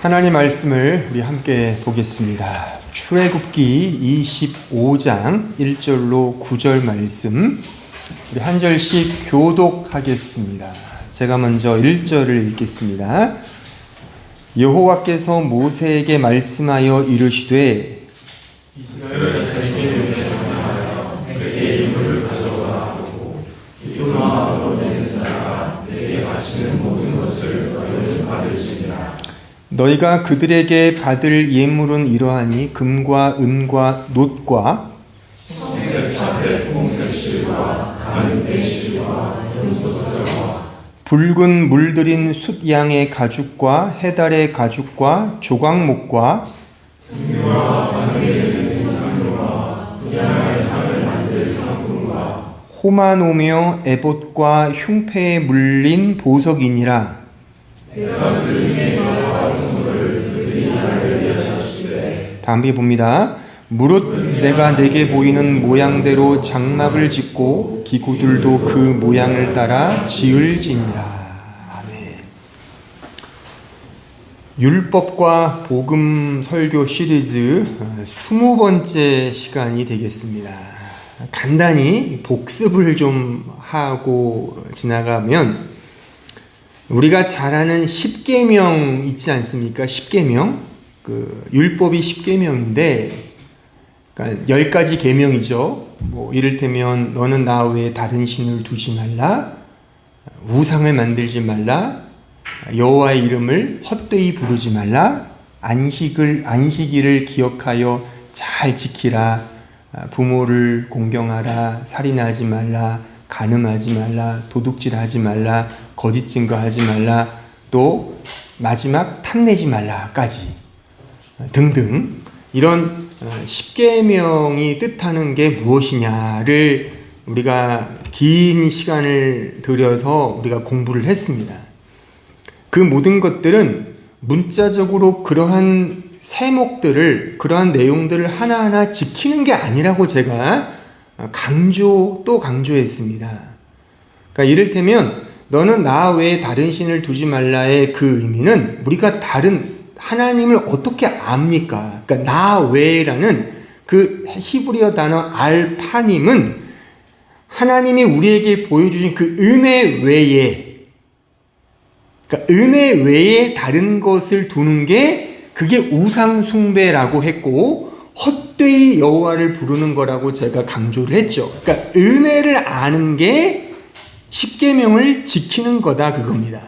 하나님 말씀을 우리 함께 보겠습니다. 출애굽기 25장 1절로 9절 말씀 우리 한 절씩 교독하겠습니다. 제가 먼저 1절을 읽겠습니다. 여호와께서 모세에게 말씀하여 이르시되 이스라엘 자손을 명하여 내게 이물을 가져오라고 이토마 아론의 자가 내게 바치는 모든 것을 너희는 받을지니라. 너희가 그들에게 받을 예물은 이러하니 금과 은과 놋과 청색 자색 홍색 실과 가는 배실과 연소저와 붉은 물들인 숫양의 가죽과 해달의 가죽과 조각목과 등류와 바늘에 드는 향료와 분향의 향을 만들 향품과 호마노며 에봇과 흉패에 물린 보석이니라. 내가 그 중에 여호와 성소를 그들이 나를 위하셨으되 다음에 봅니다. 무릇 내가 내게 보이는 모양대로 장막을 짓고 기구들도 그 모양을 따라 지을지니라. 아멘. 율법과 복음 설교 시리즈 20번째 시간이 되겠습니다. 간단히 복습을 좀 하고 지나가면 우리가 잘 아는 10계명 있지 않습니까? 10계명. 그 율법이 10계명인데 그러니까 10가지 계명이죠. 뭐 이를테면 너는 나 외에 다른 신을 두지 말라. 우상을 만들지 말라. 여호와의 이름을 헛되이 부르지 말라. 안식일을 기억하여 잘 지키라. 부모를 공경하라. 살인하지 말라. 간음하지 말라. 도둑질하지 말라. 거짓 증거하지 말라. 또 마지막 탐내지 말라까지 등등 이런 10계명이 뜻하는 게 무엇이냐를 우리가 긴 시간을 들여서 우리가 공부를 했습니다. 그 모든 것들은 문자적으로 그러한 세목들을 그러한 내용들을 하나하나 지키는 게 아니라고 제가 또 강조했습니다. 그러니까 이를테면 너는 나 외에 다른 신을 두지 말라의 그 의미는 우리가 다른 하나님을 어떻게 압니까? 그러니까 나 외라는 그 히브리어 단어 알파님은 하나님이 우리에게 보여주신 그 은혜 외에, 그러니까 은혜 외에 다른 것을 두는 게 그게 우상 숭배라고 했고 헛되이 여호와를 부르는 거라고 제가 강조를 했죠. 그러니까 은혜를 아는 게 10계명을 지키는 거다 그겁니다.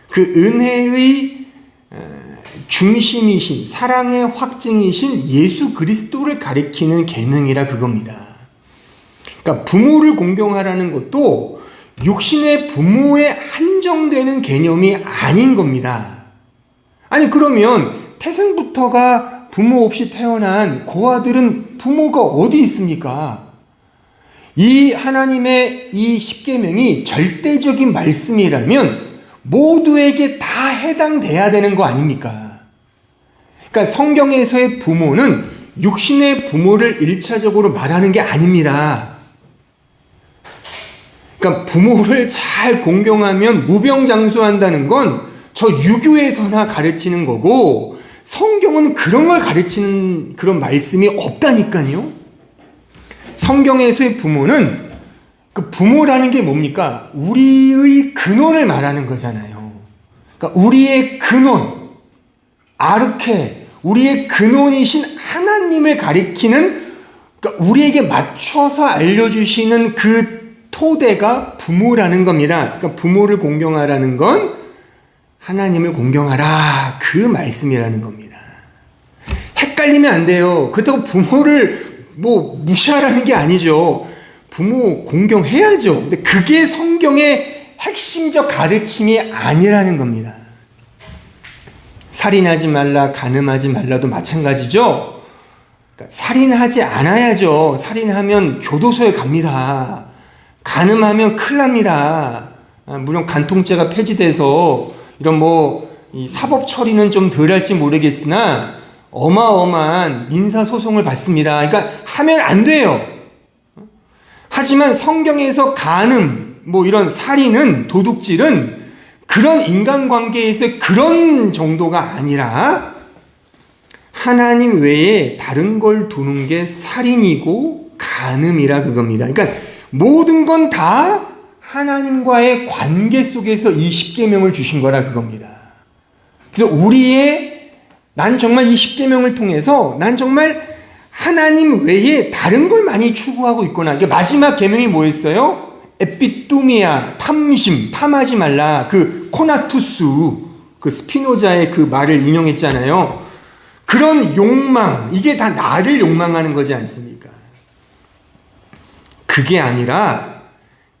그 은혜의 중심이신 사랑의 확증이신 예수 그리스도를 가리키는 계명이라 그겁니다. 그러니까 부모를 공경하라는 것도 육신의 부모에 한정되는 개념이 아닌 겁니다. 아니 그러면 태생부터가 부모 없이 태어난 고아들은 부모가 어디 있습니까? 이 하나님의 이 10계명이 절대적인 말씀이라면 모두에게 다 해당돼야 되는 거 아닙니까? 그러니까 성경에서의 부모는 육신의 부모를 1차적으로 말하는 게 아닙니다. 그러니까 부모를 잘 공경하면 무병장수한다는 건 저 유교에서나 가르치는 거고 성경은 그런 걸 가르치는 그런 말씀이 없다니까요. 성경에서의 부모는 그 부모라는 게 뭡니까? 우리의 근원을 말하는 거잖아요. 그러니까 우리의 근원, 아르케, 우리의 근원이신 하나님을 가리키는 그러니까 우리에게 맞춰서 알려주시는 그 토대가 부모라는 겁니다. 그러니까 부모를 공경하라는 건 하나님을 공경하라 그 말씀이라는 겁니다. 헷갈리면 안 돼요. 그렇다고 부모를 무시하라는 게 아니죠. 부모 공경해야죠. 근데 그게 성경의 핵심적 가르침이 아니라는 겁니다. 살인하지 말라, 간음하지 말라도 마찬가지죠. 그러니까 살인하지 않아야죠. 살인하면 교도소에 갑니다. 간음하면 큰일 납니다. 물론 간통죄가 폐지돼서 이런 이 사법 처리는 좀 덜 할지 모르겠으나 어마어마한 민사소송을 받습니다. 그러니까 하면 안 돼요. 하지만 성경에서 간음, 이런 살인은, 도둑질은 그런 인간관계에서 그런 정도가 아니라 하나님 외에 다른 걸 두는 게 살인이고 간음이라 그겁니다. 그러니까 모든 건 다 하나님과의 관계 속에서 이 십계명을 주신 거라 그겁니다. 그래서 난 정말 이 십계명을 통해서 난 정말 하나님 외에 다른 걸 많이 추구하고 있구나. 마지막 계명이 뭐였어요? 에피뚜미아, 탐심, 탐하지 말라. 그 코나투스, 그 스피노자의 그 말을 인용했잖아요. 그런 욕망, 이게 다 나를 욕망하는 거지 않습니까? 그게 아니라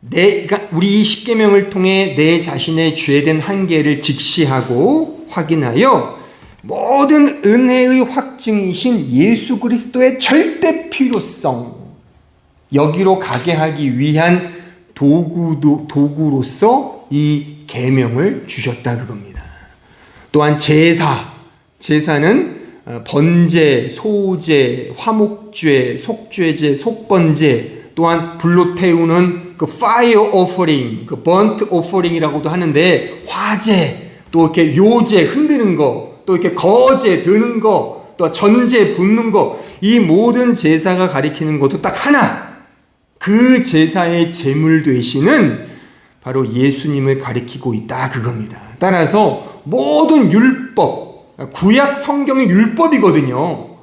그러니까 우리 이 십계명을 통해 내 자신의 죄된 한계를 직시하고 확인하여 모든 은혜의 확증이신 예수 그리스도의 절대 필요성 여기로 가게 하기 위한 도구로서 이 계명을 주셨다 그겁니다. 또한 제사는 번제, 소제, 화목죄, 속죄제, 속번제, 또한 불로 태우는 그 fire offering, 그 burnt offering이라고도 하는데 화제, 또 이렇게 요제 흔드는 거, 또 이렇게 거제 드는 거, 또 전제 붓는 거, 이 모든 제사가 가리키는 것도 딱 하나. 그 제사의 제물 되시는 바로 예수님을 가리키고 있다 그겁니다. 따라서 모든 율법, 구약 성경의 율법이거든요.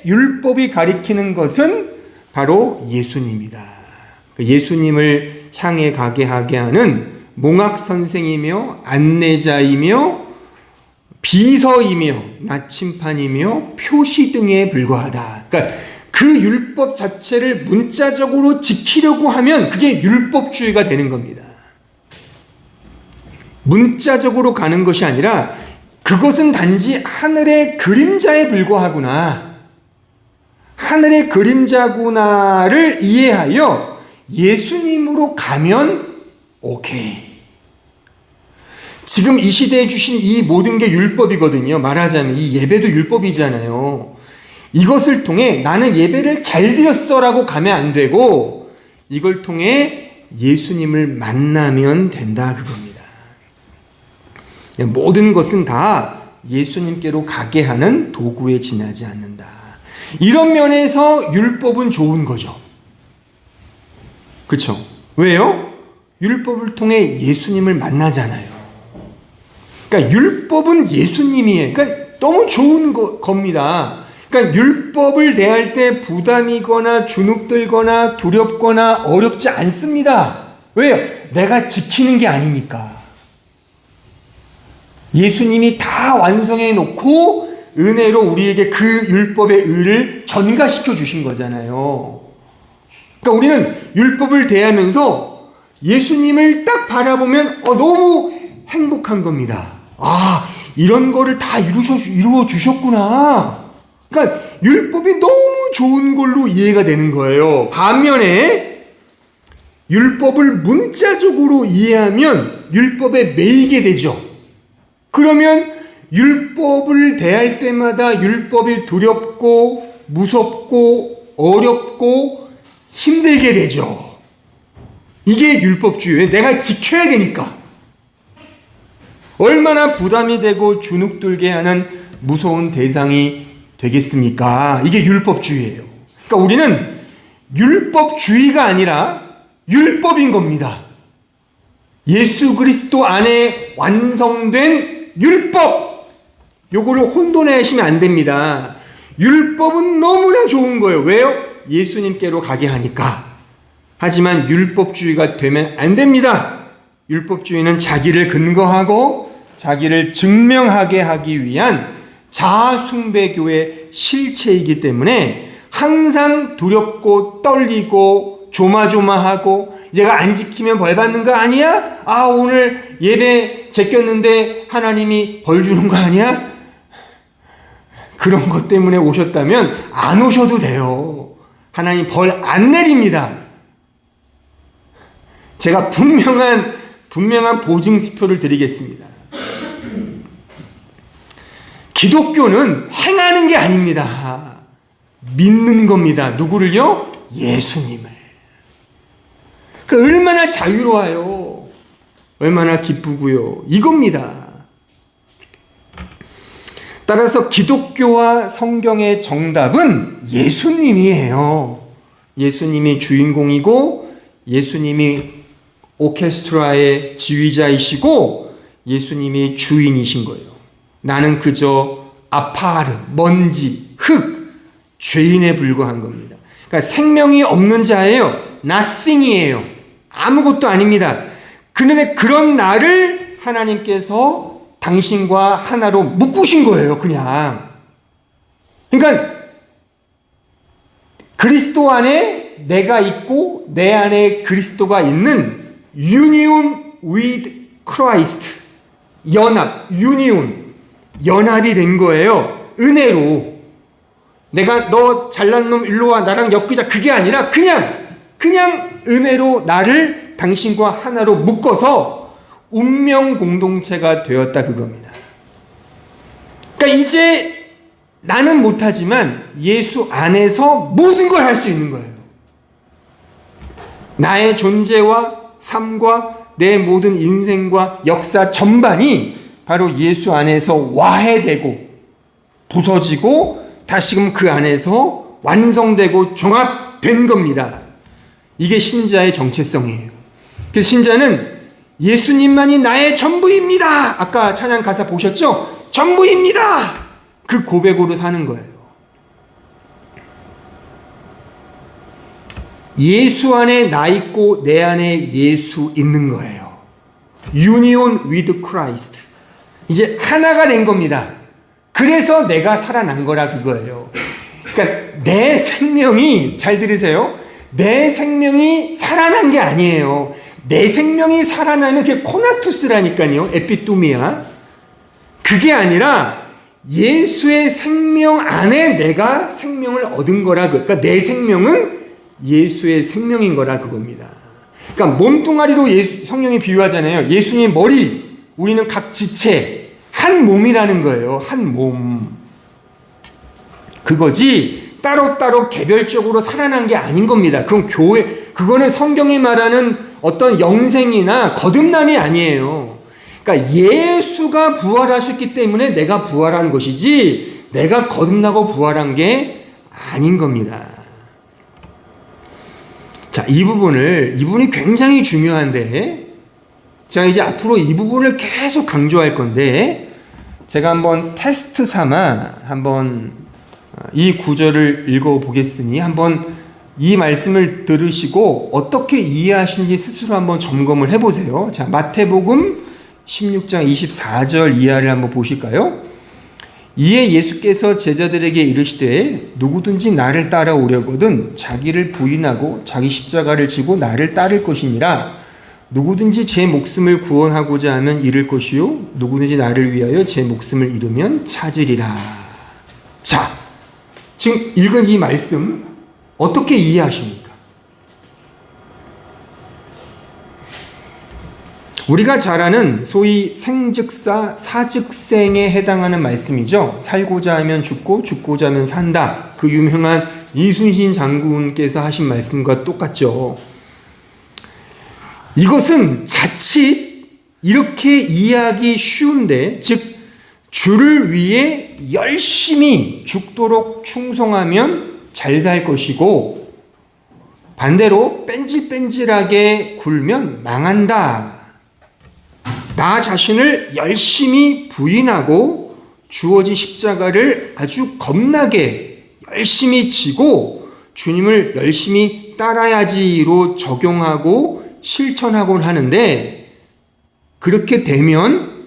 율법이 가리키는 것은 바로 예수님이다. 예수님을 향해 가게 하게 하는 몽학 선생이며 안내자이며 비서이며 나침판이며 표시 등에 불과하다. 그러니까 그 율법 자체를 문자적으로 지키려고 하면 그게 율법주의가 되는 겁니다. 문자적으로 가는 것이 아니라 그것은 단지 하늘의 그림자에 불과하구나. 하늘의 그림자구나를 이해하여 예수님으로 가면 오케이. 지금 이 시대에 주신 이 모든 게 율법이거든요. 말하자면 이 예배도 율법이잖아요. 이것을 통해 나는 예배를 잘 드렸어라고 가면 안 되고 이걸 통해 예수님을 만나면 된다 그겁니다. 모든 것은 다 예수님께로 가게 하는 도구에 지나지 않는다. 이런 면에서 율법은 좋은 거죠. 그렇죠? 왜요? 율법을 통해 예수님을 만나잖아요. 그러니까 율법은 예수님이에요. 그러니까 너무 좋은 겁니다. 그러니까 율법을 대할 때 부담이거나 주눅들거나 두렵거나 어렵지 않습니다. 왜요? 내가 지키는 게 아니니까. 예수님이 다 완성해 놓고 은혜로 우리에게 그 율법의 의를 전가시켜 주신 거잖아요. 그러니까 우리는 율법을 대하면서 예수님을 딱 바라보면 너무 행복한 겁니다. 아, 이런 거를 다 이루어 주셨구나. 그러니까 율법이 너무 좋은 걸로 이해가 되는 거예요. 반면에 율법을 문자적으로 이해하면 율법에 매이게 되죠. 그러면 율법을 대할 때마다 율법이 두렵고 무섭고 어렵고 힘들게 되죠. 이게 율법주의예요. 내가 지켜야 되니까. 얼마나 부담이 되고 주눅들게 하는 무서운 대상이 되겠습니까? 이게 율법주의예요. 그러니까 우리는 율법주의가 아니라 율법인 겁니다. 예수 그리스도 안에 완성된 율법. 요거를 혼돈해 하시면 안 됩니다. 율법은 너무나 좋은 거예요. 왜요? 예수님께로 가게 하니까. 하지만 율법주의가 되면 안 됩니다. 율법주의는 자기를 근거하고 자기를 증명하게 하기 위한 자아숭배교의 실체이기 때문에 항상 두렵고 떨리고 조마조마하고 얘가 안 지키면 벌 받는 거 아니야? 아, 오늘 예배 제꼈는데 하나님이 벌 주는 거 아니야? 그런 것 때문에 오셨다면 안 오셔도 돼요. 하나님 벌 안 내립니다. 제가 분명한 보증지표를 드리겠습니다. 기독교는 행하는 게 아닙니다. 믿는 겁니다. 누구를요? 예수님을. 얼마나 자유로워요. 얼마나 기쁘고요. 이겁니다. 따라서 기독교와 성경의 정답은 예수님이에요. 예수님이 주인공이고 예수님이 오케스트라의 지휘자이시고 예수님이 주인이신 거예요. 나는 그저 아파르, 먼지, 흙, 죄인에 불과한 겁니다. 그러니까 생명이 없는 자예요. nothing이에요. 아무것도 아닙니다. 그런데 그런 나를 하나님께서 당신과 하나로 묶으신 거예요. 그냥. 그러니까 그리스도 안에 내가 있고 내 안에 그리스도가 있는 union with Christ, 연합, union, 연합이 된 거예요. 은혜로. 내가 너 잘난 놈 일로 와 나랑 엮이자 그게 아니라 그냥 은혜로 나를 당신과 하나로 묶어서 운명 공동체가 되었다 그겁니다. 그러니까 이제 나는 못하지만 예수 안에서 모든 걸 할 수 있는 거예요. 나의 존재와 삶과 내 모든 인생과 역사 전반이 바로 예수 안에서 와해되고 부서지고 다시금 그 안에서 완성되고 종합된 겁니다. 이게 신자의 정체성이에요. 그래서 신자는 예수님만이 나의 전부입니다. 아까 찬양 가사 보셨죠? 전부입니다. 그 고백으로 사는 거예요. 예수 안에 나 있고 내 안에 예수 있는 거예요. Union with Christ. 이제 하나가 된 겁니다. 그래서 내가 살아난 거라 그거예요. 그러니까 내 생명이, 잘 들으세요. 내 생명이 살아난 게 아니에요. 내 생명이 살아나면 그게 코나투스라니까요. 에피토미아. 그게 아니라 예수의 생명 안에 내가 생명을 얻은 거라. 그러니까 내 생명은 예수의 생명인 거라 그겁니다. 그러니까 몸뚱아리로 성령이 비유하잖아요. 예수님의 머리, 우리는 각 지체, 한 몸이라는 거예요. 한 몸. 그거지 따로따로 개별적으로 살아난 게 아닌 겁니다. 그건 그거는 성경이 말하는 어떤 영생이나 거듭남이 아니에요. 그러니까 예수가 부활하셨기 때문에 내가 부활한 것이지 내가 거듭나고 부활한 게 아닌 겁니다. 자, 이 부분이 굉장히 중요한데 제가 이제 앞으로 이 부분을 계속 강조할 건데 제가 한번 테스트 삼아 한번 이 구절을 읽어보겠으니 한번 이 말씀을 들으시고 어떻게 이해하시는지 스스로 한번 점검을 해보세요. 자, 마태복음 16장 24절 이하를 한번 보실까요? 이에 예수께서 제자들에게 이르시되 누구든지 나를 따라오려거든 자기를 부인하고 자기 십자가를 지고 나를 따를 것이니라. 누구든지 제 목숨을 구원하고자 하면 잃을 것이요 누구든지 나를 위하여 제 목숨을 잃으면 찾으리라. 자, 지금 읽은 이 말씀 어떻게 이해하십니까? 우리가 잘 아는 소위 생즉사 사즉생에 해당하는 말씀이죠. 살고자 하면 죽고 죽고자 하면 산다. 그 유명한 이순신 장군께서 하신 말씀과 똑같죠. 이것은 자칫 이렇게 이해하기 쉬운데, 즉 주를 위해 열심히 죽도록 충성하면 잘 살 것이고 반대로 뺀질뺀질하게 굴면 망한다. 나 자신을 열심히 부인하고 주어진 십자가를 아주 겁나게 열심히 지고 주님을 열심히 따라야지로 적용하고 실천하곤 하는데, 그렇게 되면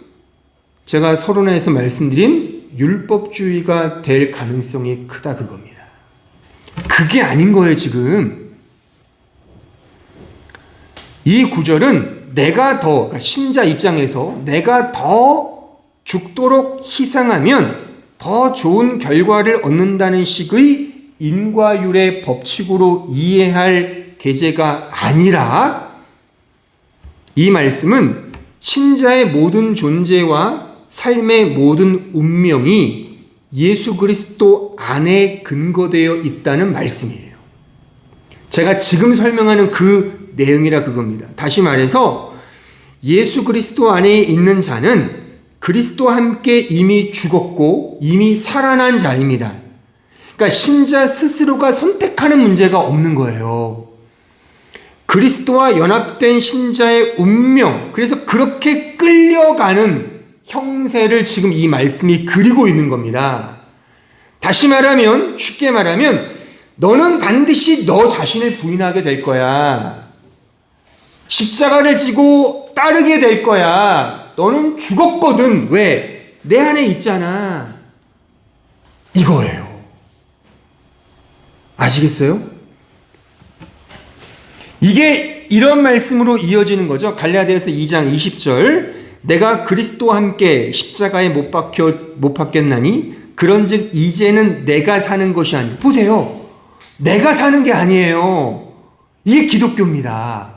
제가 서론에서 말씀드린 율법주의가 될 가능성이 크다 그겁니다. 그게 아닌 거예요. 지금 이 구절은 내가 더, 그러니까 신자 입장에서 내가 더 죽도록 희생하면 더 좋은 결과를 얻는다는 식의 인과율의 법칙으로 이해할 계제가 아니라, 이 말씀은 신자의 모든 존재와 삶의 모든 운명이 예수 그리스도 안에 근거되어 있다는 말씀이에요. 제가 지금 설명하는 그 내용이라 그겁니다. 다시 말해서 예수 그리스도 안에 있는 자는 그리스도와 함께 이미 죽었고 이미 살아난 자입니다. 그러니까 신자 스스로가 선택하는 문제가 없는 거예요. 그리스도와 연합된 신자의 운명, 그래서 그렇게 끌려가는 형세를 지금 이 말씀이 그리고 있는 겁니다. 다시 말하면, 쉽게 말하면 너는 반드시 너 자신을 부인하게 될 거야. 십자가를 지고 따르게 될 거야. 너는 죽었거든. 왜? 내 안에 있잖아. 이거예요. 아시겠어요? 이게 이런 말씀으로 이어지는 거죠. 갈라디아서 2장 20절. 내가 그리스도와 함께 십자가에 못 박혔나니 그런즉 이제는 내가 사는 것이 아니요. 보세요. 내가 사는 게 아니에요. 이게 기독교입니다.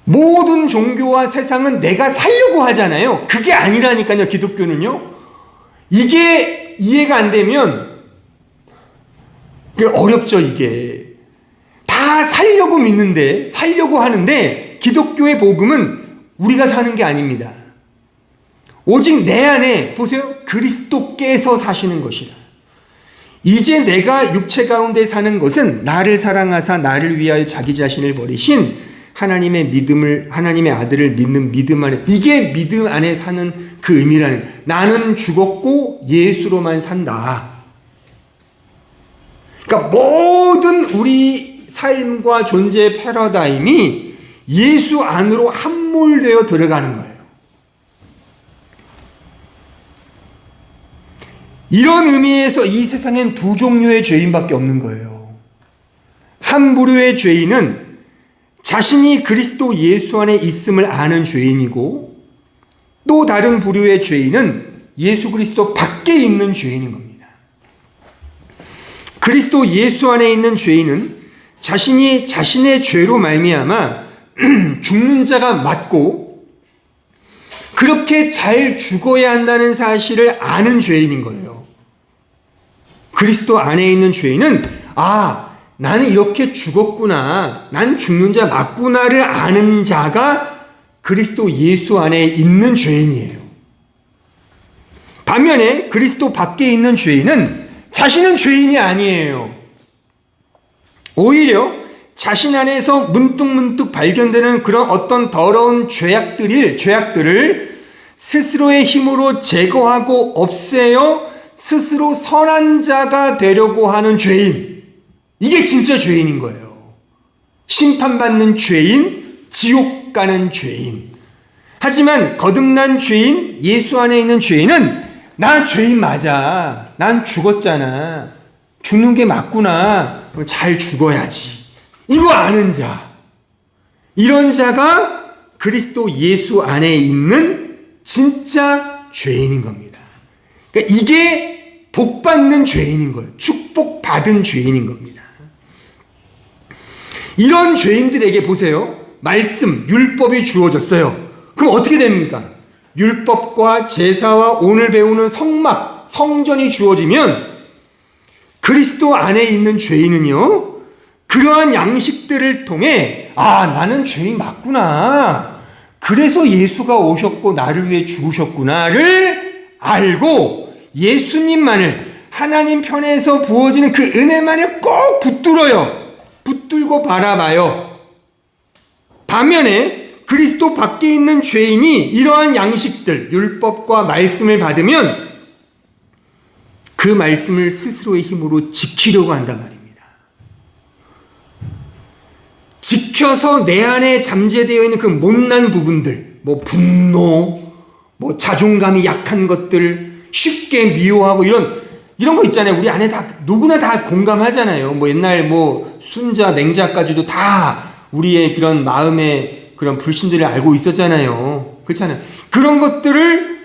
모든 종교와 세상은 내가 살려고 하잖아요. 그게 아니라니까요. 기독교는요. 이게 이해가 안 되면 어렵죠. 이게 다 살려고 믿는데, 살려고 하는데 기독교의 복음은 우리가 사는 게 아닙니다. 오직 내 안에 보세요. 그리스도께서 사시는 것이라. 이제 내가 육체 가운데 사는 것은 나를 사랑하사 나를 위하여 자기 자신을 버리신 하나님의 아들을 믿는 믿음 안에, 이게 믿음 안에 사는 그 의미라는, 나는 죽었고 예수로만 산다. 그러니까 모든 우리 삶과 존재의 패러다임이 예수 안으로 함몰되어 들어가는 거예요. 이런 의미에서 이 세상엔 두 종류의 죄인밖에 없는 거예요. 한 부류의 죄인은 자신이 그리스도 예수 안에 있음을 아는 죄인이고, 또 다른 부류의 죄인은 예수 그리스도 밖에 있는 죄인인 겁니다. 그리스도 예수 안에 있는 죄인은 자신이 자신의 죄로 말미암아 죽는 자가 맞고 그렇게 잘 죽어야 한다는 사실을 아는 죄인인 거예요. 그리스도 안에 있는 죄인은 나는 이렇게 죽었구나, 난 죽는 자 맞구나를 아는 자가 그리스도 예수 안에 있는 죄인이에요. 반면에 그리스도 밖에 있는 죄인은 자신은 죄인이 아니에요. 오히려 자신 안에서 문득문득 발견되는 그런 어떤 더러운 죄악들을 스스로의 힘으로 제거하고 없애어 스스로 선한 자가 되려고 하는 죄인, 이게 진짜 죄인인 거예요. 심판받는 죄인, 지옥 가는 죄인. 하지만 거듭난 죄인, 예수 안에 있는 죄인은 난 죄인 맞아, 난 죽었잖아, 죽는 게 맞구나, 잘 죽어야지, 이거 아는 자, 이런 자가 그리스도 예수 안에 있는 진짜 죄인인 겁니다. 그러니까 이게 복받는 죄인인 거예요. 축복받은 죄인인 겁니다. 이런 죄인들에게 보세요. 말씀, 율법이 주어졌어요. 그럼 어떻게 됩니까? 율법과 제사와 오늘 배우는 성막, 성전이 주어지면 그리스도 안에 있는 죄인은요, 그러한 양식들을 통해 나는 죄인 맞구나, 그래서 예수가 오셨고 나를 위해 죽으셨구나를 알고 예수님만을, 하나님 편에서 부어지는 그 은혜만을 꼭 붙들고 바라봐요. 반면에 그리스도 밖에 있는 죄인이 이러한 양식들, 율법과 말씀을 받으면 그 말씀을 스스로의 힘으로 지키려고 한단 말입니다. 지켜서 내 안에 잠재되어 있는 그 못난 부분들, 분노, 자존감이 약한 것들, 쉽게 미워하고 이런 거 있잖아요. 우리 안에 누구나 다 공감하잖아요. 옛날 순자, 맹자까지도 다 우리의 그런 마음의 그런 불신들을 알고 있었잖아요. 그렇잖아요. 그런 것들을,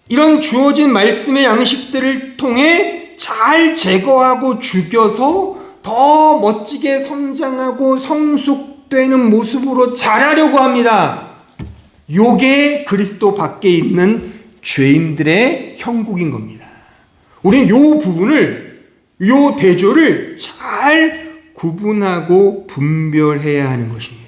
이런 주어진 말씀의 양식들을 통해 잘 제거하고 죽여서 더 멋지게 성장하고 성숙되는 모습으로 자라려고 합니다. 요게 그리스도 밖에 있는 죄인들의 형국인 겁니다. 우리는 요 부분을, 요 대조를 잘 구분하고 분별해야 하는 것입니다.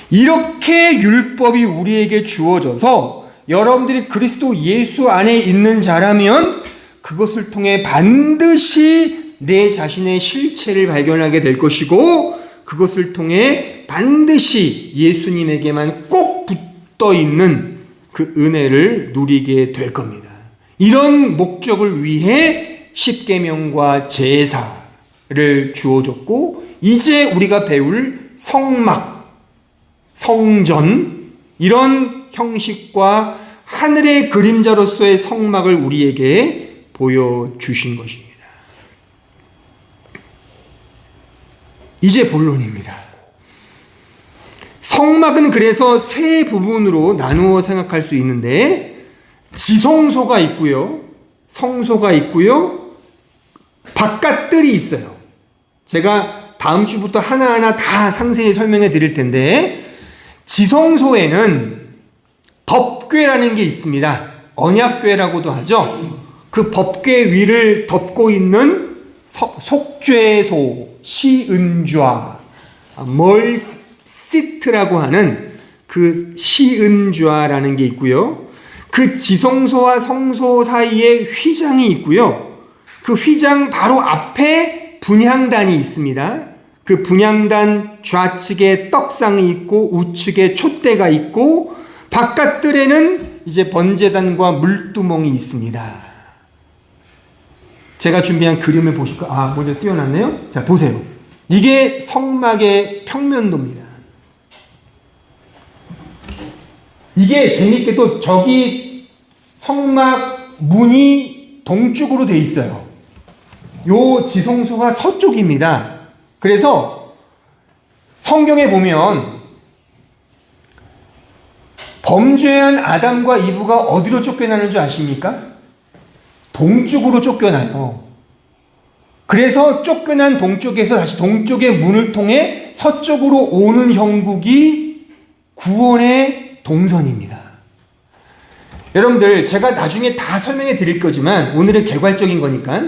이렇게 율법이 우리에게 주어져서 여러분들이 그리스도 예수 안에 있는 자라면 그것을 통해 반드시 내 자신의 실체를 발견하게 될 것이고, 그것을 통해 반드시 예수님에게만 꼭 붙어 있는 그 은혜를 누리게 될 겁니다. 이런 목적을 위해 십계명과 제사를 주어졌고, 이제 우리가 배울 성막, 성전, 이런 형식과 하늘의 그림자로서의 성막을 우리에게 보여주신 것입니다. 이제 본론입니다. 성막은 그래서 세 부분으로 나누어 생각할 수 있는데, 지성소가 있고요, 성소가 있고요, 바깥뜰이 있어요. 제가 다음 주부터 하나하나 다 상세히 설명해 드릴 텐데, 지성소에는 법궤라는 게 있습니다. 언약궤라고도 하죠. 그 법궤 위를 덮고 있는 속죄소, 시은좌, 멀시트라고 하는 그 시은좌라는 게 있고요. 그 지성소와 성소 사이에 휘장이 있고요. 그 휘장 바로 앞에 분향단이 있습니다. 그 분향단 좌측에 떡상이 있고 우측에 촛대가 있고, 바깥뜰에는 이제 번제단과 물두멍이 있습니다. 제가 준비한 그림을 보실까? 먼저 띄워놨네요. 자, 보세요. 이게 성막의 평면도입니다. 이게 재밌게도 저기 성막 문이 동쪽으로 돼 있어요. 요 지성소가 서쪽입니다. 그래서 성경에 보면 범죄한 아담과 이브가 어디로 쫓겨나는 줄 아십니까? 동쪽으로 쫓겨나요. 그래서 쫓겨난 동쪽에서 다시 동쪽의 문을 통해 서쪽으로 오는 형국이 구원의 동선입니다. 여러분들, 제가 나중에 다 설명해 드릴 거지만 오늘은 개괄적인 거니까,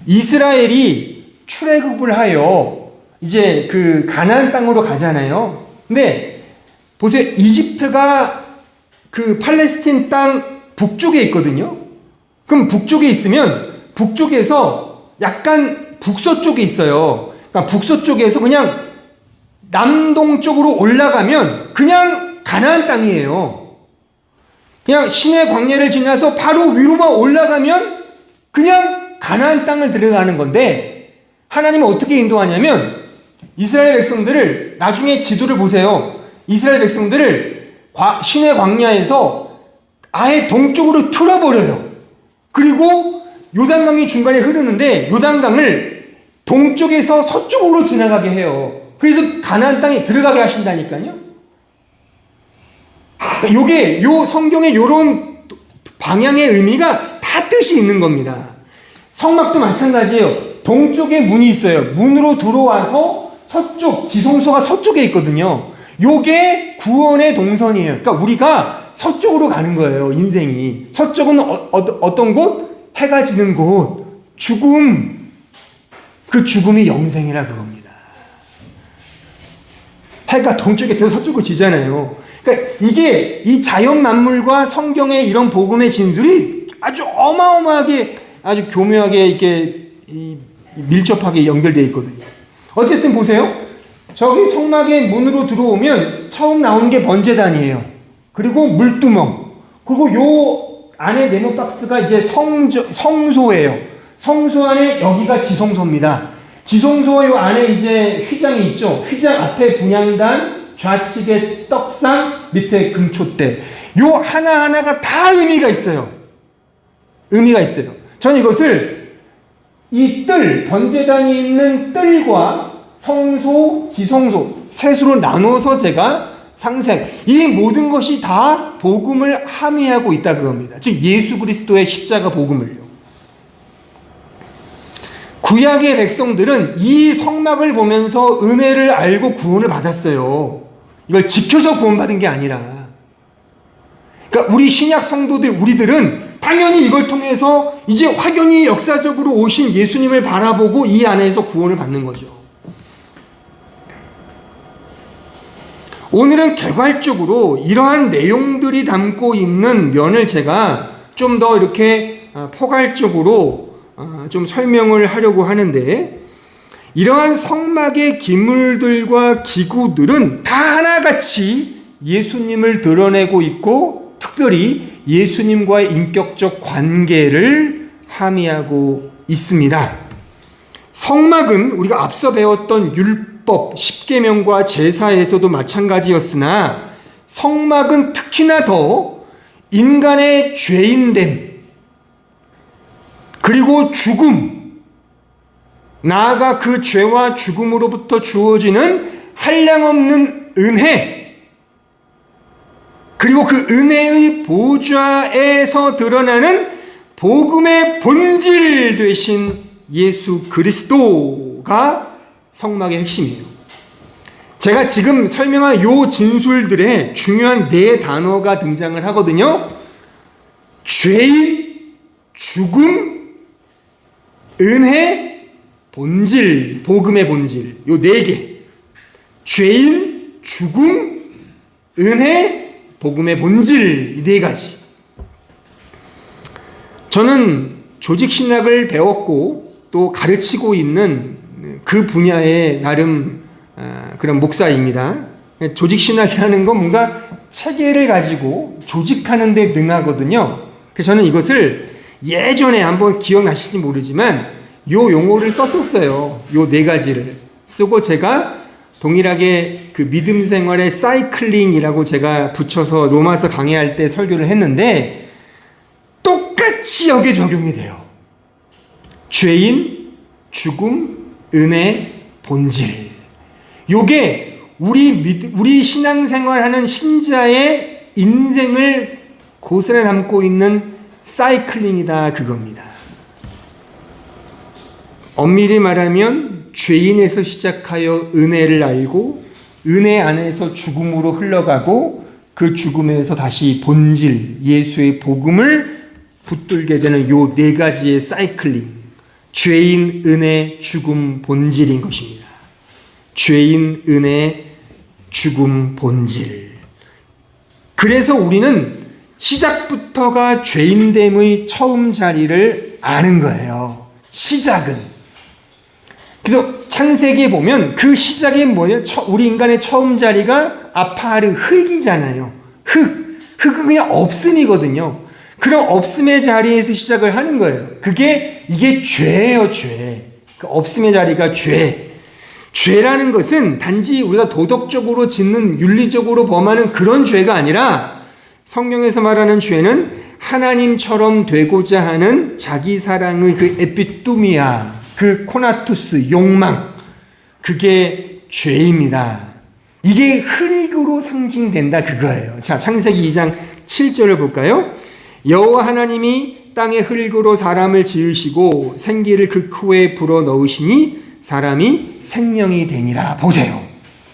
이스라엘이 출애굽을 하여 이제 그 가나안 땅으로 가잖아요. 근데 보세요. 이집트가 그 팔레스틴 땅 북쪽에 있거든요. 그럼 북쪽에 있으면 북쪽에서 약간 북서쪽에 있어요. 그러니까 북서쪽에서 그냥 남동쪽으로 올라가면 그냥 가나안 땅이에요. 그냥 시내 광야를 지나서 바로 위로만 올라가면 그냥 가나안 땅을 들어가는 건데, 하나님은 어떻게 인도하냐면 이스라엘 백성들을, 나중에 지도를 보세요. 이스라엘 백성들을 시내 광야에서 아예 동쪽으로 틀어버려요. 그리고 요단강이 중간에 흐르는데 요단강을 동쪽에서 서쪽으로 지나가게 해요. 그래서 가나안 땅에 들어가게 하신다니까요. 요게 요 성경의 요런 방향의 의미가 다 뜻이 있는 겁니다. 성막도 마찬가지예요. 동쪽에 문이 있어요. 문으로 들어와서 서쪽, 지성소가 서쪽에 있거든요. 요게 구원의 동선이에요. 그러니까 우리가 서쪽으로 가는 거예요, 인생이. 서쪽은 어떤 곳? 해가 지는 곳. 죽음. 그 죽음이 영생이라 그럽니다. 해가 동쪽에 들어 서쪽으로 지잖아요. 그러니까 이게 이 자연 만물과 성경의 이런 복음의 진술이 아주 어마어마하게, 아주 교묘하게 이렇게 밀접하게 연결되어 있거든요. 어쨌든 보세요. 저기 성막의 문으로 들어오면 처음 나오는 게 번제단이에요. 그리고 물두멍. 그리고 요 안에 네모 박스가 이제 성소예요. 성소 안에 여기가 지성소입니다. 지성소 요 안에 이제 휘장이 있죠. 휘장 앞에 분향단, 좌측에 떡상, 밑에 금촛대. 요 하나하나가 다 의미가 있어요. 의미가 있어요. 저는 이것을 이 뜰, 번제단이 있는 뜰과 성소, 지성소, 셋으로 나눠서 제가 이 모든 것이 다 복음을 함의하고 있다 그겁니다. 즉 예수 그리스도의 십자가 복음을요. 구약의 백성들은 이 성막을 보면서 은혜를 알고 구원을 받았어요. 이걸 지켜서 구원받은 게 아니라. 그러니까 우리 신약 성도들, 우리들은 당연히 이걸 통해서 이제 확연히 역사적으로 오신 예수님을 바라보고 이 안에서 구원을 받는 거죠. 오늘은 개괄적으로 이러한 내용들이 담고 있는 면을 제가 좀 더 이렇게 포괄적으로 좀 설명을 하려고 하는데, 이러한 성막의 기물들과 기구들은 다 하나같이 예수님을 드러내고 있고, 특별히 예수님과의 인격적 관계를 함의하고 있습니다. 성막은 우리가 앞서 배웠던 율법, 십계명과 제사에서도 마찬가지였으나, 성막은 특히나 더 인간의 죄인됨, 그리고 죽음, 나아가 그 죄와 죽음으로부터 주어지는 한량없는 은혜, 그리고 그 은혜의 보좌에서 드러나는 복음의 본질 되신 예수 그리스도가 성막의 핵심이에요. 제가 지금 설명한 요 진술들에 중요한 네 단어가 등장을 하거든요. 죄인, 죽음, 은혜, 본질, 복음의 본질. 요 네 개. 죄인, 죽음, 은혜, 복음의 본질. 이 네 가지. 저는 조직신학을 배웠고 또 가르치고 있는 그 분야의 나름 그런 목사입니다. 조직신학이라는 건 뭔가 체계를 가지고 조직하는 데 능하거든요. 그래서 저는 이것을 예전에 한번 기억나실지 모르지만 요 용어를 썼었어요. 요 네 가지를 쓰고 제가 동일하게 그 믿음 생활의 사이클링이라고 제가 붙여서 로마서 강의할 때 설교를 했는데, 똑같이 여기에 적용이 돼요. 죄인, 죽음, 은혜, 본질. 요게 우리 신앙생활하는 신자의 인생을 고스란히 담고 있는 사이클링이다, 그겁니다. 엄밀히 말하면 죄인에서 시작하여 은혜를 알고, 은혜 안에서 죽음으로 흘러가고, 그 죽음에서 다시 본질, 예수의 복음을 붙들게 되는 요 네 가지의 사이클링. 죄인, 은혜, 죽음, 본질인 것입니다. 죄인, 은혜, 죽음, 본질. 그래서 우리는 시작부터가 죄인됨의 처음 자리를 아는 거예요. 시작은. 그래서 창세기에 보면 그 시작이 뭐냐? 우리 인간의 처음 자리가 아파르, 흙이잖아요. 흙은 그냥 없음이거든요. 그런 없음의 자리에서 시작을 하는 거예요. 이게 죄예요, 죄. 그 없음의 자리가 죄. 죄라는 것은 단지 우리가 도덕적으로 짓는, 윤리적으로 범하는 그런 죄가 아니라, 성경에서 말하는 죄는 하나님처럼 되고자 하는 자기 사랑의 그 에피뚜미아, 그 코나투스, 욕망, 그게 죄입니다. 이게 흙으로 상징된다, 그거예요. 자, 창세기 2장 7절을 볼까요? 여호와 하나님이 땅의 흙으로 사람을 지으시고 생기를 그 코에 불어 넣으시니 사람이 생명이 되니라. 보세요.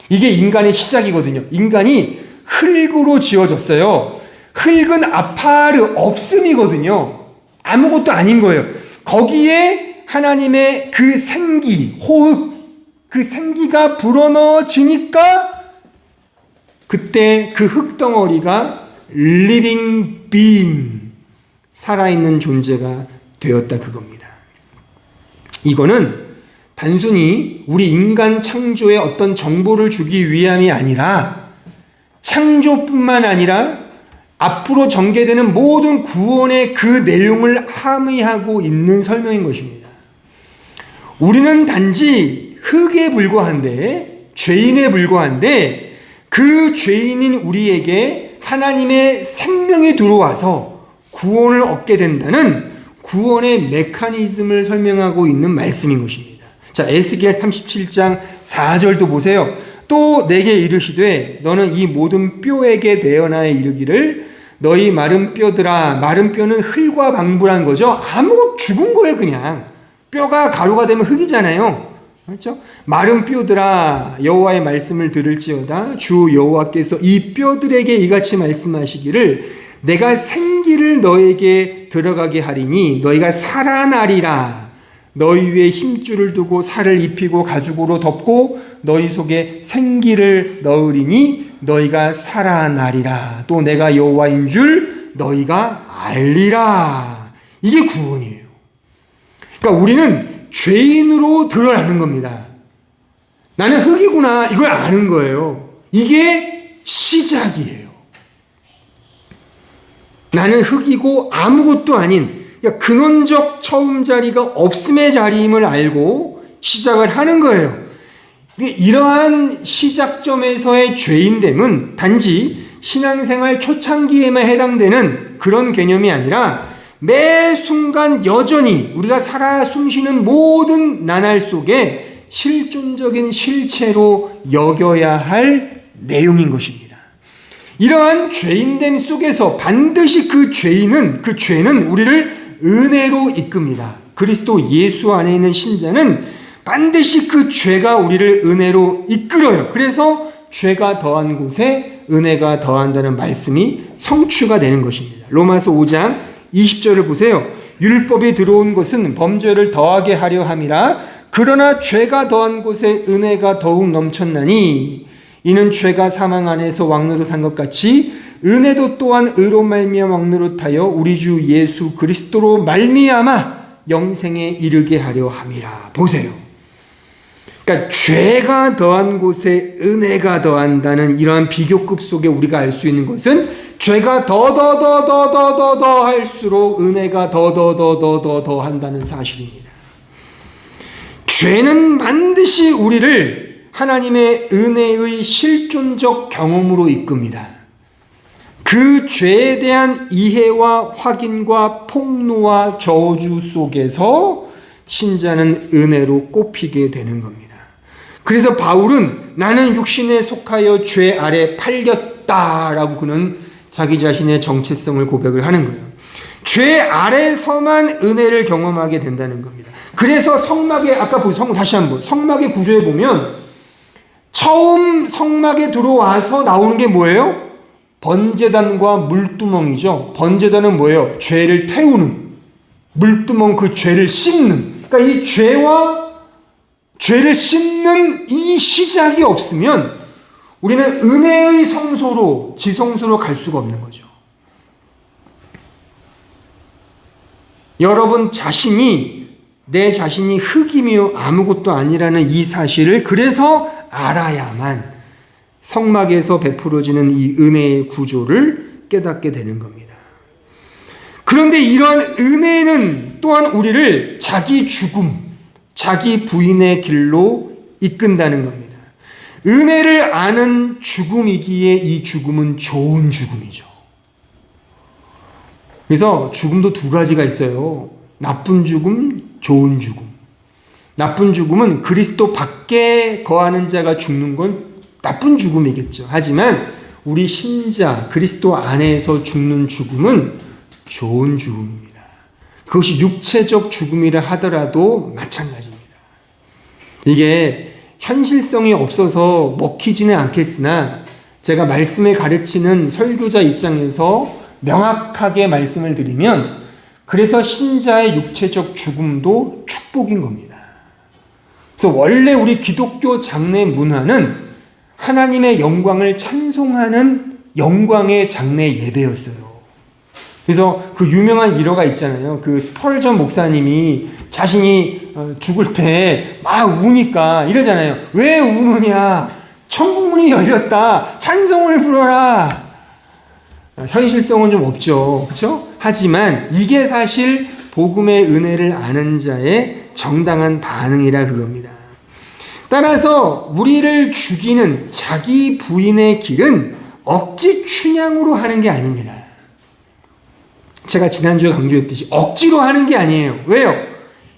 이게 인간의 시작이거든요. 인간이 흙으로 지어졌어요. 흙은 아파르, 없음이거든요. 아무것도 아닌 거예요. 거기에 하나님의 그 생기, 호흡, 그 생기가 불어넣어지니까 그때 그 흙덩어리가 living being, 살아있는 존재가 되었다, 그겁니다. 이거는 단순히 우리 인간 창조에 어떤 정보를 주기 위함이 아니라, 창조뿐만 아니라 앞으로 전개되는 모든 구원의 그 내용을 함의하고 있는 설명인 것입니다. 우리는 단지 흙에 불과한데, 죄인에 불과한데, 그 죄인인 우리에게 하나님의 생명이 들어와서 구원을 얻게 된다는 구원의 메커니즘을 설명하고 있는 말씀인 것입니다. 자, 에스겔 37장 4절도 보세요. 또 내게 이르시되 너는 이 모든 뼈에게 내어나에 이르기를 너희 마른 뼈들아. 마른 뼈는 흙과 방불한 거죠. 아무 죽은 거예요, 그냥. 뼈가 가루가 되면 흙이잖아요. 그렇죠? 마른 뼈들아, 여호와의 말씀을 들을지어다. 주 여호와께서 이 뼈들에게 이같이 말씀하시기를 내가 생기를 너에게 들어가게 하리니 너희가 살아나리라. 너희 위에 힘줄을 두고 살을 입히고 가죽으로 덮고 너희 속에 생기를 넣으리니 너희가 살아나리라. 또 내가 여호와인 줄 너희가 알리라. 이게 구원이에요. 그러니까 우리는 죄인으로 드러나는 겁니다. 나는 흙이구나 이걸 아는 거예요. 이게 시작이에요. 나는 흙이고 아무것도 아닌 근원적 처음 자리가 없음의 자리임을 알고 시작을 하는 거예요. 이러한 시작점에서의 죄인됨은 단지 신앙생활 초창기에만 해당되는 그런 개념이 아니라 매 순간 여전히 우리가 살아 숨쉬는 모든 나날 속에 실존적인 실체로 여겨야 할 내용인 것입니다. 이러한 죄인됨 속에서 반드시 그 죄는 우리를 은혜로 이끕니다. 그리스도 예수 안에 있는 신자는 반드시 그 죄가 우리를 은혜로 이끌어요. 그래서 죄가 더한 곳에 은혜가 더한다는 말씀이 성취가 되는 것입니다. 로마서 5장 20절을 보세요. 율법이 들어온 것은 범죄를 더하게 하려 함이라. 그러나 죄가 더한 곳에 은혜가 더욱 넘쳤나니 이는 죄가 사망 안에서 왕노릇한 것 같이 은혜도 또한 의로 말미암아 왕노릇하여 우리 주 예수 그리스도로 말미암아 영생에 이르게 하려 함이라. 보세요. 그러니까 죄가 더한 곳에 은혜가 더한다는 이러한 비교급 속에 우리가 알 수 있는 것은 죄가 더 할수록 은혜가 더 한다는 사실입니다. 죄는 반드시 우리를 하나님의 은혜의 실존적 경험으로 이끕니다. 그 죄에 대한 이해와 확인과 폭로와 저주 속에서 신자는 은혜로 꼽히게 되는 겁니다. 그래서 바울은 나는 육신에 속하여 죄 아래 팔렸다라고 그는 자기 자신의 정체성을 고백을 하는 거예요. 죄 아래서만 은혜를 경험하게 된다는 겁니다. 그래서 성막에 아까 다시 한번 성막의 구조에 보면 처음 성막에 들어와서 나오는 게 뭐예요? 번제단과 물두멍이죠. 번제단은 뭐예요? 죄를 태우는, 물두멍 그 죄를 씻는. 그러니까 이 죄를 씻는 이 시작이 없으면 우리는 은혜의 성소로 지성소로 갈 수가 없는 거죠. 여러분 내 자신이 흙이며 아무것도 아니라는 이 사실을 그래서 알아야만 성막에서 베풀어지는 이 은혜의 구조를 깨닫게 되는 겁니다. 그런데 이러한 은혜는 또한 우리를 자기 죽음, 자기 부인의 길로 이끈다는 겁니다. 은혜를 아는 죽음이기에 이 죽음은 좋은 죽음이죠. 그래서 죽음도 두 가지가 있어요. 나쁜 죽음, 좋은 죽음. 나쁜 죽음은 그리스도 밖에 거하는 자가 죽는 건 나쁜 죽음이겠죠. 하지만 우리 신자 그리스도 안에서 죽는 죽음은 좋은 죽음입니다. 그것이 육체적 죽음이라 하더라도 마찬가지입니다. 이게 현실성이 없어서 먹히지는 않겠으나 제가 말씀을 가르치는 설교자 입장에서 명확하게 말씀을 드리면 그래서 신자의 육체적 죽음도 축복인 겁니다. 그래서 원래 우리 기독교 장례 문화는 하나님의 영광을 찬송하는 영광의 장례 예배였어요. 그래서 그 유명한 일화가 있잖아요. 그 스펄전 목사님이 자신이 죽을 때 막 우니까 이러잖아요. 왜 우느냐? 천국문이 열렸다. 찬송을 부르라. 현실성은 좀 없죠. 그렇죠? 하지만 이게 사실 복음의 은혜를 아는 자의 정당한 반응이라 그겁니다. 따라서 우리를 죽이는 자기 부인의 길은 억지 춘향으로 하는 게 아닙니다. 제가 지난주에 강조했듯이 억지로 하는 게 아니에요. 왜요?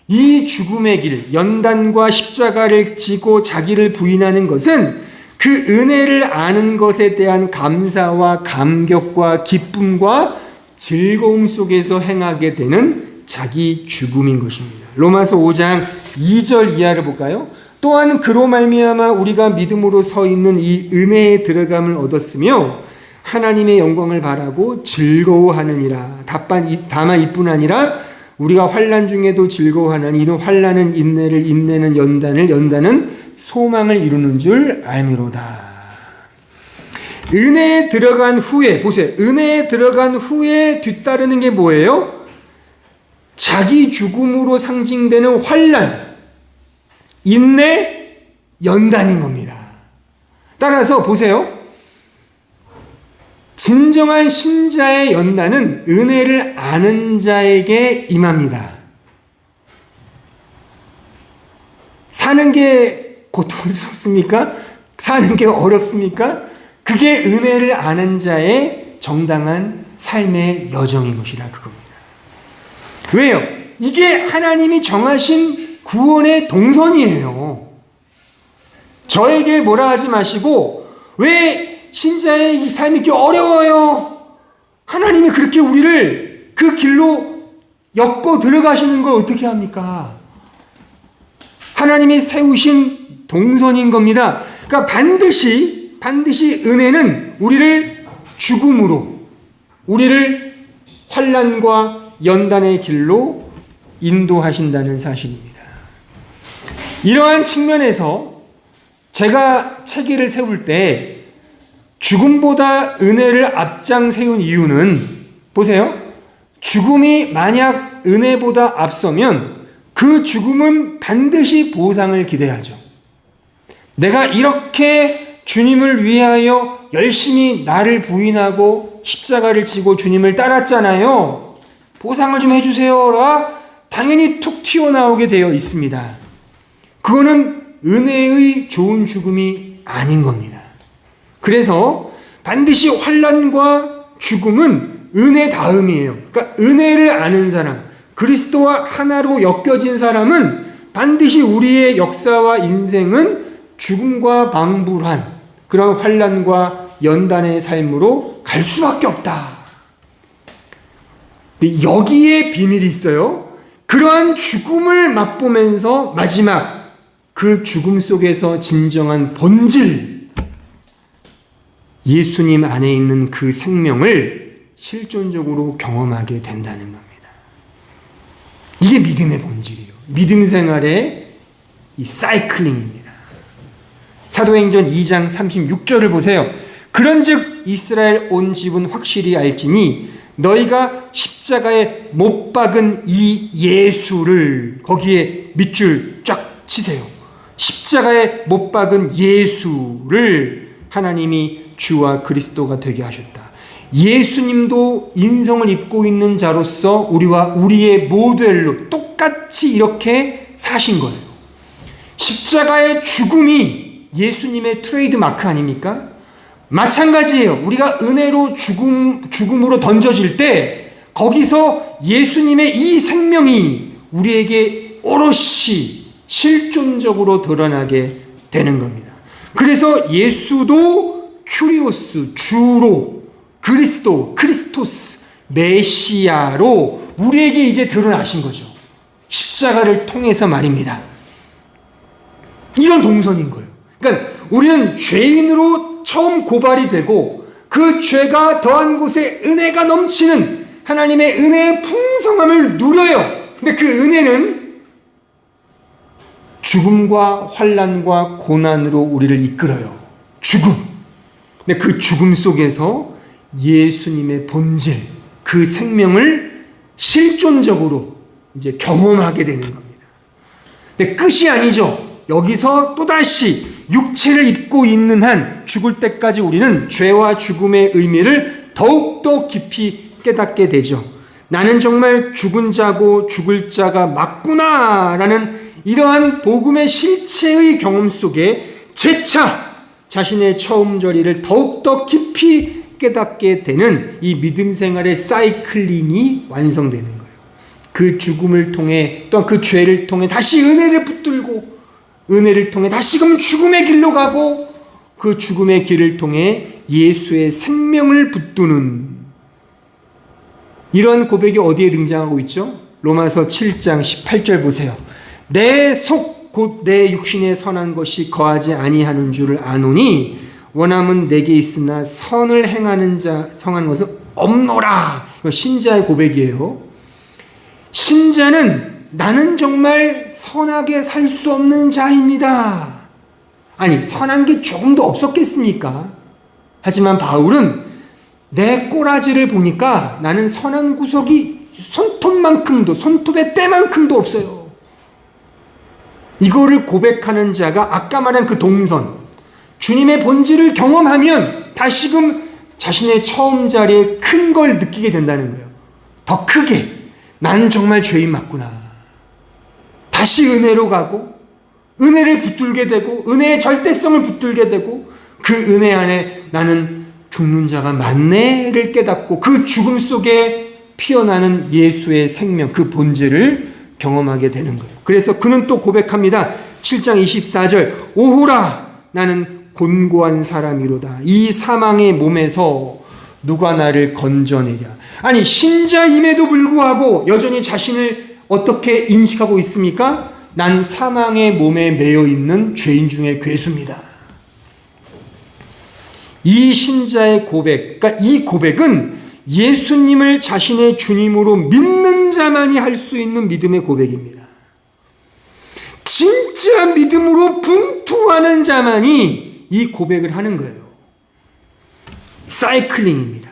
이 죽음의 길, 연단과 십자가를 지고 자기를 부인하는 것은 그 은혜를 아는 것에 대한 감사와 감격과 기쁨과 즐거움 속에서 행하게 되는 자기 죽음인 것입니다. 로마서 5장 2절 이하를 볼까요? 또한 그로 말미암아 우리가 믿음으로 서 있는 이 은혜에 들어감을 얻었으며 하나님의 영광을 바라고 즐거워하느니라. 다만 이뿐 아니라 우리가 환난 중에도 즐거워하나니 이는 환난은 인내를, 인내는 연단을, 연단은 소망을 이루는 줄 알미로다. 은혜에 들어간 후에, 보세요. 은혜에 들어간 후에 뒤따르는 게 뭐예요? 자기 죽음으로 상징되는 환난, 인내, 연단인 겁니다. 따라서 보세요. 진정한 신자의 연단은 은혜를 아는 자에게 임합니다. 사는 게 고통스럽습니까? 사는 게 어렵습니까? 그게 은혜를 아는 자의 정당한 삶의 여정인 것이라 그겁니다. 왜요? 이게 하나님이 정하신 구원의 동선이에요. 저에게 뭐라 하지 마시고, 왜 신자의 이 삶이 이렇게 어려워요? 하나님이 그렇게 우리를 그 길로 엮어 들어가시는 걸 어떻게 합니까? 하나님이 세우신 동선인 겁니다. 그러니까 반드시 은혜는 우리를 죽음으로, 우리를 환난과 연단의 길로 인도하신다는 사실입니다. 이러한 측면에서 제가 체계를 세울 때 죽음보다 은혜를 앞장 세운 이유는, 보세요. 죽음이 만약 은혜보다 앞서면 그 죽음은 반드시 보상을 기대하죠. 내가 이렇게 주님을 위하여 열심히 나를 부인하고 십자가를 지고 주님을 따랐잖아요. 보상을 좀 해주세요라 당연히 툭 튀어나오게 되어 있습니다. 그거는 은혜의 좋은 죽음이 아닌 겁니다. 그래서 반드시 환난과 죽음은 은혜 다음이에요. 그러니까 은혜를 아는 사람, 그리스도와 하나로 엮여진 사람은 반드시 우리의 역사와 인생은 죽음과 방불한 그런 환난과 연단의 삶으로 갈 수밖에 없다. 여기에 비밀이 있어요. 그러한 죽음을 맛보면서 마지막 그 죽음 속에서 진정한 본질, 예수님 안에 있는 그 생명을 실존적으로 경험하게 된다는 겁니다. 이게 믿음의 본질이에요. 믿음 생활의 이 사이클링입니다. 사도행전 2장 36절을 보세요. 그런즉 이스라엘 온 집은 확실히 알지니 너희가 십자가에 못 박은 이 예수를, 거기에 밑줄 쫙 치세요. 십자가에 못 박은 예수를 하나님이 주와 그리스도가 되게 하셨다. 예수님도 인성을 입고 있는 자로서 우리의 모델로 똑같이 이렇게 사신 거예요. 십자가의 죽음이 예수님의 트레이드 마크 아닙니까? 마찬가지예요. 우리가 은혜로 죽음으로 던져질 때 거기서 예수님의 이 생명이 우리에게 오롯이 실존적으로 드러나게 되는 겁니다. 그래서 예수도 큐리오스, 주로, 그리스도, 크리스토스, 메시아로 우리에게 이제 드러나신 거죠. 십자가를 통해서 말입니다. 이런 동선인 거예요. 그러니까 우리는 죄인으로 처음 고발이 되고 그 죄가 더한 곳에 은혜가 넘치는 하나님의 은혜의 풍성함을 누려요. 근데 그 은혜는 죽음과 환난과 고난으로 우리를 이끌어요. 죽음. 근데 그 죽음 속에서 예수님의 본질, 그 생명을 실존적으로 이제 경험하게 되는 겁니다. 근데 끝이 아니죠. 여기서 또다시 육체를 입고 있는 한 죽을 때까지 우리는 죄와 죽음의 의미를 더욱더 깊이 깨닫게 되죠. 나는 정말 죽은 자고 죽을 자가 맞구나 라는 이러한 복음의 실체의 경험 속에 재차 자신의 처음 절의를 더욱더 깊이 깨닫게 되는 이 믿음 생활의 사이클링이 완성되는 거예요. 그 죽음을 통해 또한 그 죄를 통해 다시 은혜를 붙들고 은혜를 통해 다시금 죽음의 길로 가고 그 죽음의 길을 통해 예수의 생명을 붙드는 이런 고백이 어디에 등장하고 있죠? 로마서 7장 18절 보세요. 내 속 곧 내 육신에 선한 것이 거하지 아니하는 줄을 아노니 원함은 내게 있으나 선을 행하는 것은 없노라. 이거 신자의 고백이에요. 신자는 나는 정말 선하게 살 수 없는 자입니다. 아니, 선한 게 조금도 없었겠습니까? 하지만 바울은 내 꼬라지를 보니까 나는 선한 구석이 손톱의 때만큼도 없어요. 이거를 고백하는 자가 아까 말한 그 동선, 주님의 본질을 경험하면 다시금 자신의 처음 자리에 큰 걸 느끼게 된다는 거예요. 더 크게 난 정말 죄인 맞구나. 다시 은혜로 가고 은혜를 붙들게 되고 은혜의 절대성을 붙들게 되고 그 은혜 안에 나는 죽는 자가 맞네를 깨닫고 그 죽음 속에 피어나는 예수의 생명, 그 본질을 경험하게 되는 거예요. 그래서 그는 또 고백합니다. 7장 24절 오호라 나는 곤고한 사람이로다. 이 사망의 몸에서 누가 나를 건져내랴. 아니 신자임에도 불구하고 여전히 자신을 어떻게 인식하고 있습니까? 난 사망의 몸에 매여 있는 죄인 중에 괴수입니다. 이 신자의 고백, 그러니까 이 고백은 예수님을 자신의 주님으로 믿는 자만이 할 수 있는 믿음의 고백입니다. 진짜 믿음으로 분투하는 자만이 이 고백을 하는 거예요. 사이클링입니다.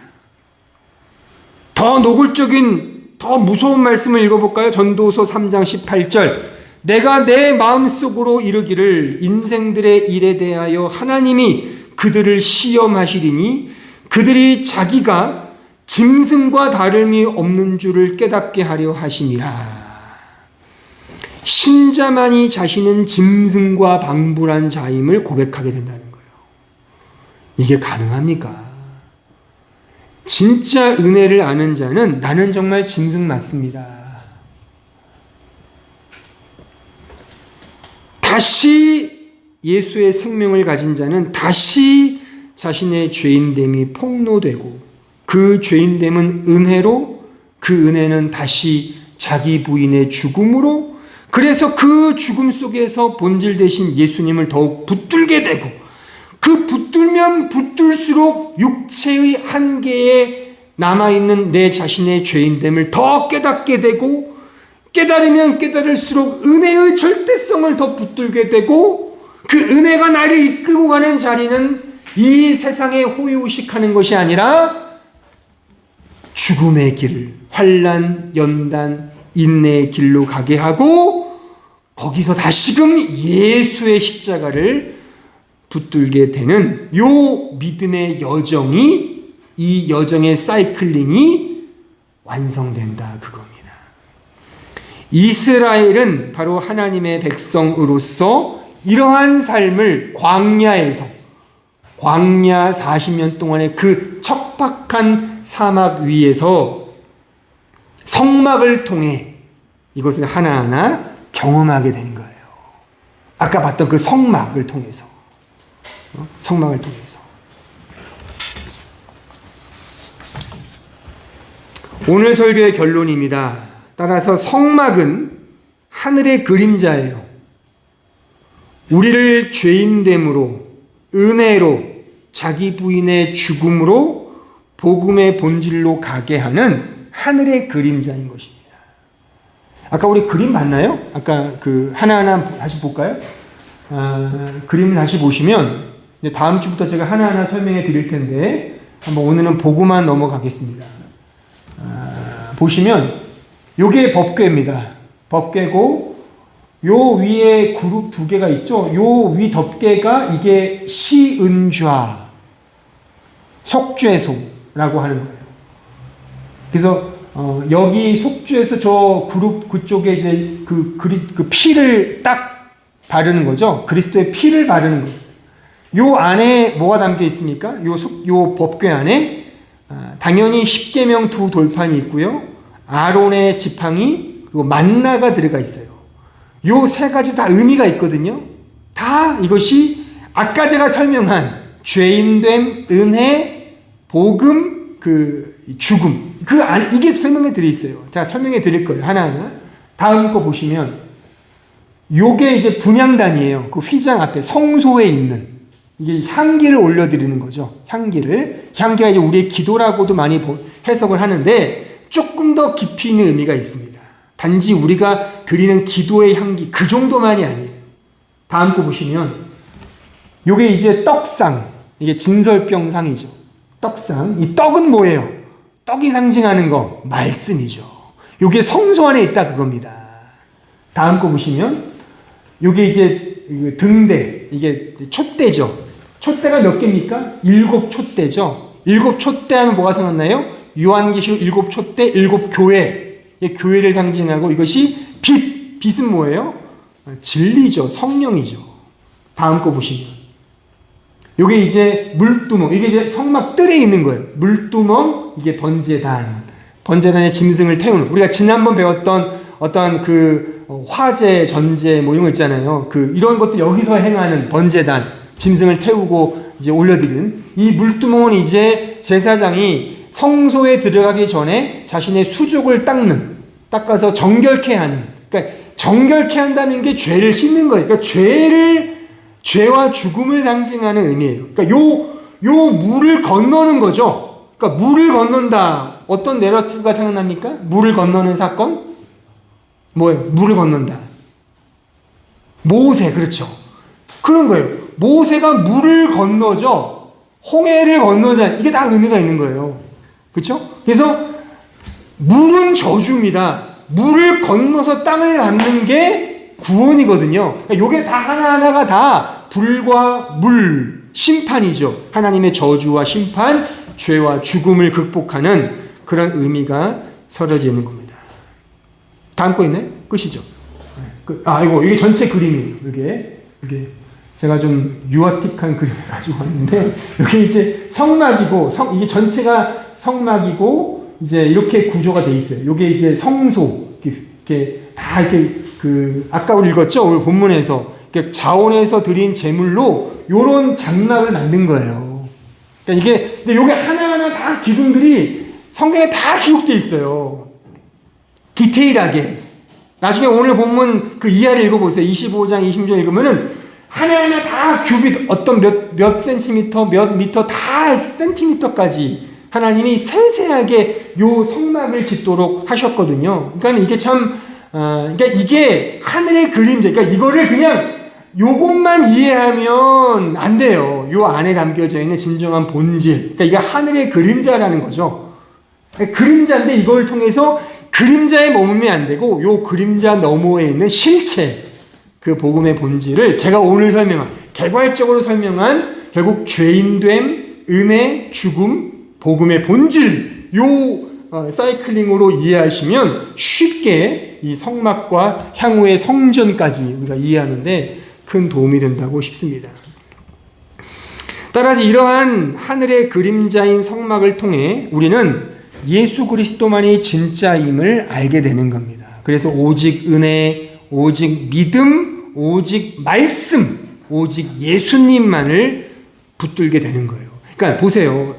더 노골적인, 더 무서운 말씀을 읽어볼까요? 전도서 3장 18절 내가 내 마음속으로 이르기를 인생들의 일에 대하여 하나님이 그들을 시험하시리니 그들이 자기가 짐승과 다름이 없는 줄을 깨닫게 하려 하심이라. 신자만이 자신은 짐승과 방불한 자임을 고백하게 된다는 거예요. 이게 가능합니까? 진짜 은혜를 아는 자는 나는 정말 짐승 맞습니다. 다시 예수의 생명을 가진 자는 다시 자신의 죄인됨이 폭로되고 그 죄인됨은 은혜로 그 은혜는 다시 자기 부인의 죽음으로 그래서 그 죽음 속에서 본질 되신 예수님을 더욱 붙들게 되고 그 붙들면 붙들수록 육체의 한계에 남아있는 내 자신의 죄인됨을 더 깨닫게 되고 깨달으면 깨달을수록 은혜의 절대성을 더 붙들게 되고 그 은혜가 나를 이끌고 가는 자리는 이 세상에 호의호식하는 것이 아니라 죽음의 길, 환난, 연단, 인내의 길로 가게 하고 거기서 다시금 예수의 십자가를 붙들게 되는 요 믿음의 여정이 이 여정의 사이클링이 완성된다 그겁니다. 이스라엘은 바로 하나님의 백성으로서 이러한 삶을 광야에서 광야 40년 동안의 그 척박한 사막 위에서 성막을 통해 이것을 하나하나 경험하게 된 거예요. 아까 봤던 그 성막을 통해서 성막을 통해서 오늘 설교의 결론입니다. 따라서 성막은 하늘의 그림자예요. 우리를 죄인됨으로 은혜로 자기 부인의 죽음으로 복음의 본질로 가게 하는 하늘의 그림자인 것입니다. 아까 우리 그림 봤나요? 아까 그 하나하나 다시 볼까요? 그림을 다시 보시면 다음 주부터 제가 하나하나 설명해 드릴 텐데 한번 오늘은 보고만 넘어가겠습니다. 보시면 요게 법궤입니다. 법궤고 요 위에 그룹 두 개가 있죠. 요 위 덮개가 이게 시은좌 속죄소라고 하는 거예요. 그래서 여기 속죄소 저 그룹 그쪽에 이제 그 피를 딱 바르는 거죠. 그리스도의 피를 바르는 거예요. 요 안에 뭐가 담겨 있습니까? 요 법궤 안에 당연히 십계명 두 돌판이 있고요. 아론의 지팡이 그리고 만나가 들어가 있어요. 요 세 가지 다 의미가 있거든요. 다 이것이 아까 제가 설명한 죄인됨, 은혜, 복음, 그 죽음 그 안에 이게 설명해 드려 있어요. 제가 설명해 드릴 거예요. 하나하나. 다음 거 보시면 요게 이제 분향단이에요. 그 휘장 앞에 성소에 있는 이게 향기를 올려드리는 거죠. 향기가 이제 우리의 기도라고도 많이 해석을 하는데 조금 더 깊이 있는 의미가 있습니다. 단지 우리가 드리는 기도의 향기 그 정도만이 아니에요. 다음 거 보시면 요게 이제 떡상 이게 진설병상이죠. 떡상. 이 떡은 뭐예요? 떡이 상징하는 거 말씀이죠. 이게 성소 안에 있다 그겁니다. 다음 거 보시면 이게 이제 등대, 이게 촛대죠. 촛대가 몇 개입니까? 7촛대죠. 7촛대 하면 뭐가 생각나요? 요한계시록 7촛대, 7교회. 교회를 상징하고 이것이 빛. 빛은 뭐예요? 진리죠. 성령이죠. 다음 거 보시면 이게 이제 물두멍. 이게 이제 성막 뜰에 있는 거예요. 물두멍, 이게 번제단. 번제단에 짐승을 태우는. 우리가 지난번 배웠던 어떤 그 화제, 전제 뭐 이런 거 있잖아요. 이런 것도 여기서 행하는 번제단, 짐승을 태우고 이제 올려드리는 이 물두멍은 이제 제사장이 성소에 들어가기 전에 자신의 수족을 닦아서 정결케 하는. 그러니까 정결케 한다는 게 죄를 씻는 거예요. 그러니까 죄와 죽음을 상징하는 의미예요. 그러니까 요 물을 건너는 거죠. 그러니까 물을 건넌다. 어떤 내러티브가 생각납니까? 물을 건너는 사건? 뭐예요? 물을 건넌다. 모세, 그렇죠. 그런 거예요. 모세가 물을 건너죠. 홍해를 건너자. 이게 다 의미가 있는 거예요. 그렇죠? 그래서 물은 저주입니다. 물을 건너서 땅을 갖는 게 구원이거든요. 이게 다 하나하나가 다 불과 물, 심판이죠. 하나님의 저주와 심판, 죄와 죽음을 극복하는 그런 의미가 서려져 있는 겁니다. 다음 거 있나요? 끝이죠. 이게 전체 그림이에요. 이게 제가 좀 유아틱한 그림을 가지고 왔는데, 이게 이제 성막이고, 이게 전체가 성막이고, 이제 이렇게 구조가 돼 있어요. 이게 이제 성소, 이렇게 다 이렇게 아까 우리 읽었죠? 오늘 본문에서. 자원에서 드린 제물로 요런 장막을 만든 거예요. 그러니까 근데 이게 하나하나 다 기둥들이 성경에 다 기록되어 있어요. 디테일하게. 나중에 오늘 본문 이하를 읽어보세요. 25장, 26장 읽으면은 하나하나 다 규빗, 어떤 몇 센티미터, 몇 미터, 다 센티미터까지 하나님이 세세하게 요 성막을 짓도록 하셨거든요. 그러니까 이게 참, 그러니까 이게 하늘의 그림자. 그러니까 이거를 그냥 요것만 이해하면 안 돼요. 요 안에 담겨져 있는 진정한 본질. 그러니까 이게 하늘의 그림자라는 거죠. 그러니까 그림자인데 이걸 통해서 그림자에 머물면 안 되고 요 그림자 너머에 있는 실체, 그 복음의 본질을 제가 오늘 개괄적으로 설명한 결국 죄인됨, 은혜, 죽음, 복음의 본질, 요 사이클링으로 이해하시면 쉽게 이 성막과 향후의 성전까지 우리가 이해하는데 큰 도움이 된다고 싶습니다. 따라서 이러한 하늘의 그림자인 성막을 통해 우리는 예수 그리스도만이 진짜임을 알게 되는 겁니다. 그래서 오직 은혜, 오직 믿음, 오직 말씀, 오직 예수님만을 붙들게 되는 거예요. 그러니까 보세요.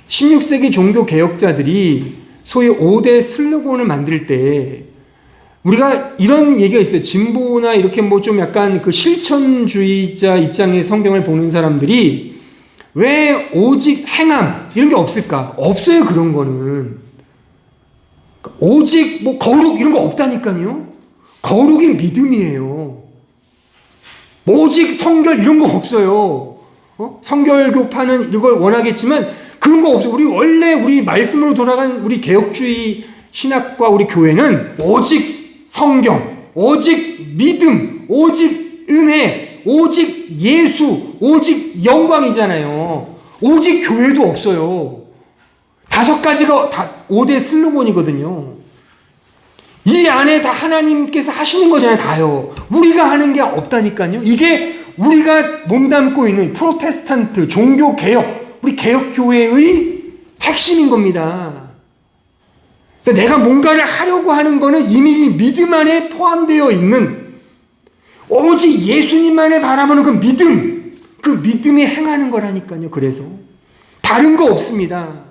16세기 종교 개혁자들이 소위 5대 슬로건을 만들 때 우리가 이런 얘기가 있어요. 진보나 이렇게 좀 약간 실천주의자 입장의 성경을 보는 사람들이 왜 오직 행함 이런 게 없을까? 없어요. 그런 거는. 오직 거룩 이런 거 없다니까요. 거룩이 믿음이에요. 오직 성결 이런 거 없어요. 성결교파는 이걸 원하겠지만 그런 거 없어요. 우리 말씀으로 돌아간 우리 개혁주의 신학과 우리 교회는 오직 성경, 오직 믿음, 오직 은혜, 오직 예수, 오직 영광이잖아요. 오직 교회도 없어요. 5가지가 다 5대 슬로건이거든요. 이 안에 다 하나님께서 하시는 거잖아요. 다요. 우리가 하는 게 없다니까요. 이게 우리가 몸담고 있는 프로테스탄트 종교개혁, 우리 개혁교회의 핵심인 겁니다. 내가 뭔가를 하려고 하는 거는 이미 믿음 안에 포함되어 있는 오직 예수님만을 바라보는 그 믿음이 행하는 거라니까요. 그래서 다른 거 없습니다.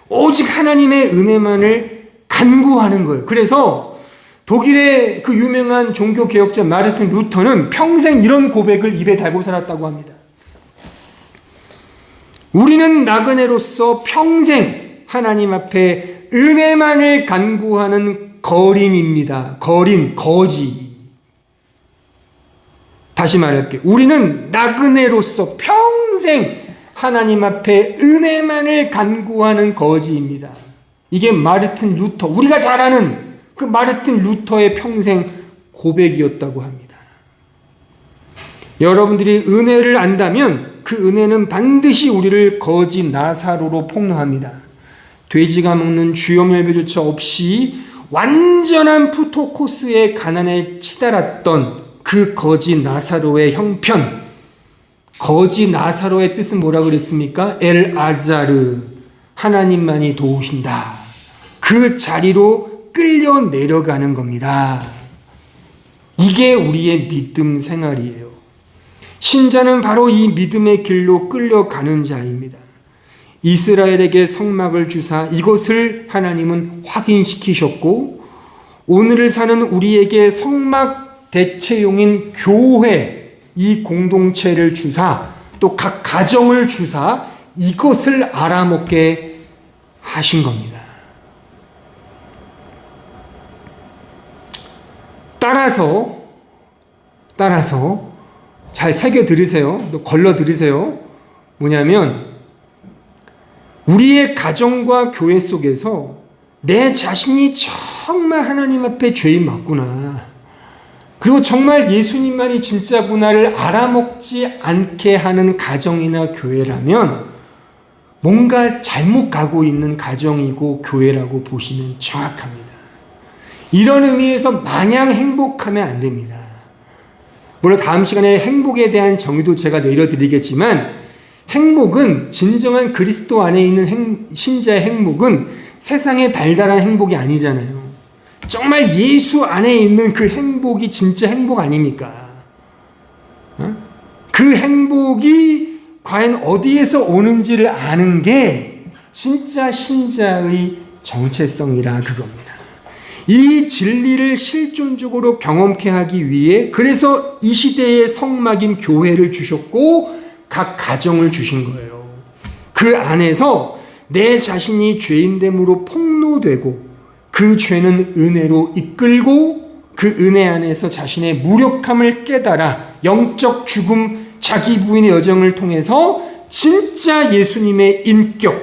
오직 하나님의 은혜만을 간구하는 거예요. 그래서 독일의 그 유명한 종교개혁자 마르틴 루터는 평생 이런 고백을 입에 달고 살았다고 합니다. 우리는 나그네로서 평생 하나님 앞에 은혜만을 간구하는 거린입니다. 거지. 다시 말할게요. 우리는 나그네로서 평생 하나님 앞에 은혜만을 간구하는 거지입니다. 이게 마르틴 루터, 우리가 잘 아는 그 마르틴 루터의 평생 고백이었다고 합니다. 여러분들이 은혜를 안다면 그 은혜는 반드시 우리를 거지 나사로로 폭로합니다. 돼지가 먹는 주염열매조차 없이 완전한 푸토코스의 가난에 치달았던 그 거지 나사로의 형편, 거지 나사로의 뜻은 뭐라고 그랬습니까? 엘 아자르, 하나님만이 도우신다. 그 자리로 끌려 내려가는 겁니다. 이게 우리의 믿음 생활이에요. 신자는 바로 이 믿음의 길로 끌려가는 자입니다. 이스라엘에게 성막을 주사 이것을 하나님은 확인시키셨고, 오늘을 사는 우리에게 성막 대체용인 교회, 이 공동체를 주사, 또 각 가정을 주사 이것을 알아먹게 하신 겁니다. 따라서 잘 새겨 들으세요. 또 걸러 들으세요. 뭐냐면 우리의 가정과 교회 속에서 내 자신이 정말 하나님 앞에 죄인 맞구나, 그리고 정말 예수님만이 진짜구나를 알아먹지 않게 하는 가정이나 교회라면 뭔가 잘못 가고 있는 가정이고 교회라고 보시면 정확합니다. 이런 의미에서 마냥 행복하면 안 됩니다. 물론 다음 시간에 행복에 대한 정의도 제가 내려드리겠지만, 행복은, 진정한 그리스도 안에 있는 신자의 행복은 세상의 달달한 행복이 아니잖아요. 정말 예수 안에 있는 그 행복이 진짜 행복 아닙니까? 그 행복이 과연 어디에서 오는지를 아는 게 진짜 신자의 정체성이라 그겁니다. 이 진리를 실존적으로 경험케 하기 위해 그래서 이 시대의 성막인 교회를 주셨고 각 가정을 주신 거예요. 그 안에서 내 자신이 죄인됨으로 폭로되고 그 죄는 은혜로 이끌고 그 은혜 안에서 자신의 무력함을 깨달아 영적 죽음, 자기 부인의 여정을 통해서 진짜 예수님의 인격,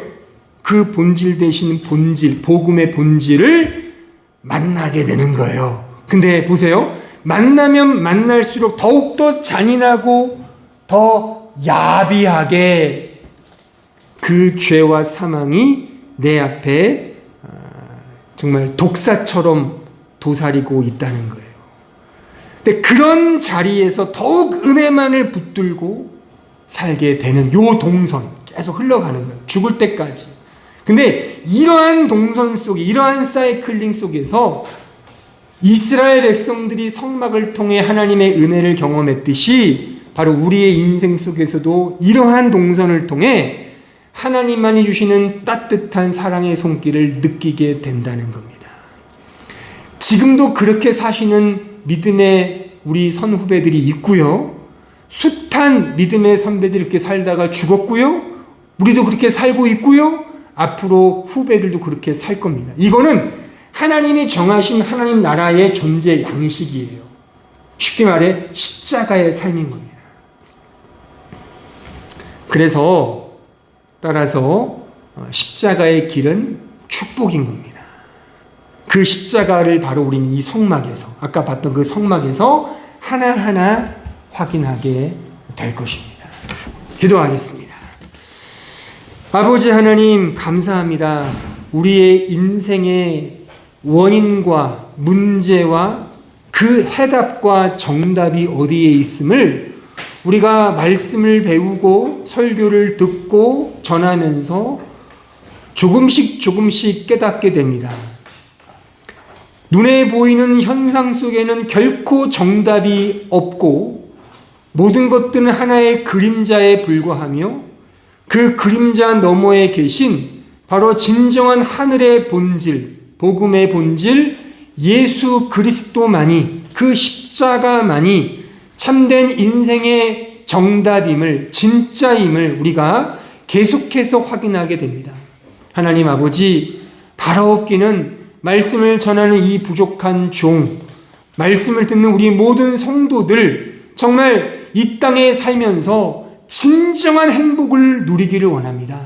그 본질 대신 본질, 복음의 본질을 만나게 되는 거예요. 근데 보세요. 만나면 만날수록 더욱더 잔인하고 더 야비하게 그 죄와 사망이 내 앞에 정말 독사처럼 도사리고 있다는 거예요. 근데 그런 자리에서 더욱 은혜만을 붙들고 살게 되는 요 동선 계속 흘러가는 거예요. 죽을 때까지. 근데 이러한 동선 속에, 이러한 사이클링 속에서 이스라엘 백성들이 성막을 통해 하나님의 은혜를 경험했듯이 바로 우리의 인생 속에서도 이러한 동선을 통해 하나님만이 주시는 따뜻한 사랑의 손길을 느끼게 된다는 겁니다. 지금도 그렇게 사시는 믿음의 우리 선후배들이 있고요. 숱한 믿음의 선배들이 이렇게 살다가 죽었고요. 우리도 그렇게 살고 있고요. 앞으로 후배들도 그렇게 살 겁니다. 이거는 하나님이 정하신 하나님 나라의 존재 양식이에요. 쉽게 말해 십자가의 삶인 겁니다. 따라서 십자가의 길은 축복인 겁니다. 그 십자가를 바로 우리는 이 성막에서, 아까 봤던 그 성막에서 하나하나 확인하게 될 것입니다. 기도하겠습니다. 아버지 하나님, 감사합니다. 우리의 인생의 원인과 문제와 그 해답과 정답이 어디에 있음을 우리가 말씀을 배우고 설교를 듣고 전하면서 조금씩 깨닫게 됩니다. 눈에 보이는 현상 속에는 결코 정답이 없고 모든 것들은 하나의 그림자에 불과하며 그 그림자 너머에 계신 바로 진정한 하늘의 본질, 복음의 본질, 예수 그리스도만이, 그 십자가만이 참된 인생의 정답임을, 진짜임을 우리가 계속해서 확인하게 됩니다. 하나님 아버지, 바라옵기는 말씀을 전하는 이 부족한 종, 말씀을 듣는 우리 모든 성도들, 정말 이 땅에 살면서 진정한 행복을 누리기를 원합니다.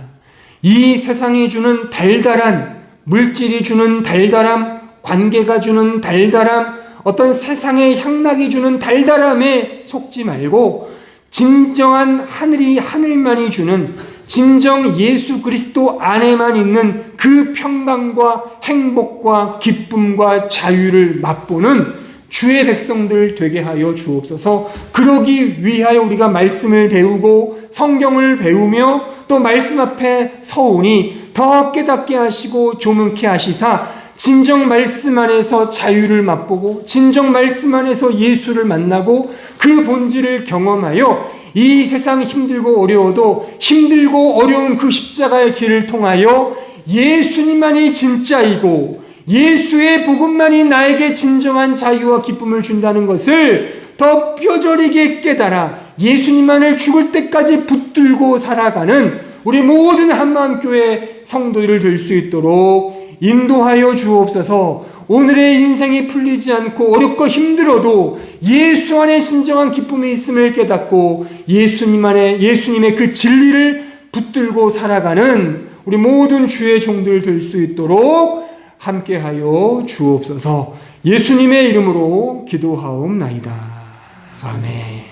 이 세상이 주는 달달한, 물질이 주는 달달함, 관계가 주는 달달함, 어떤 세상의 향락이 주는 달달함에 속지 말고 진정한 하늘만이 주는, 진정 예수 그리스도 안에만 있는 그 평강과 행복과 기쁨과 자유를 맛보는 주의 백성들 되게 하여 주옵소서. 그러기 위하여 우리가 말씀을 배우고 성경을 배우며 또 말씀 앞에 서오니 더 깨닫게 하시고 조명케 하시사 진정 말씀 안에서 자유를 맛보고 진정 말씀 안에서 예수를 만나고 그 본질을 경험하여 이 세상 힘들고 어려워도 힘들고 어려운 그 십자가의 길을 통하여 예수님만이 진짜이고 예수의 복음만이 나에게 진정한 자유와 기쁨을 준다는 것을 더 뼈저리게 깨달아 예수님만을 죽을 때까지 붙들고 살아가는 우리 모든 한마음교회 성도들을 될 수 있도록 인도하여 주옵소서. 오늘의 인생이 풀리지 않고 어렵고 힘들어도 예수 안에 진정한 기쁨이 있음을 깨닫고 예수님의 그 진리를 붙들고 살아가는 우리 모든 주의 종들 될 수 있도록 함께하여 주옵소서. 예수님의 이름으로 기도하옵나이다. 아멘.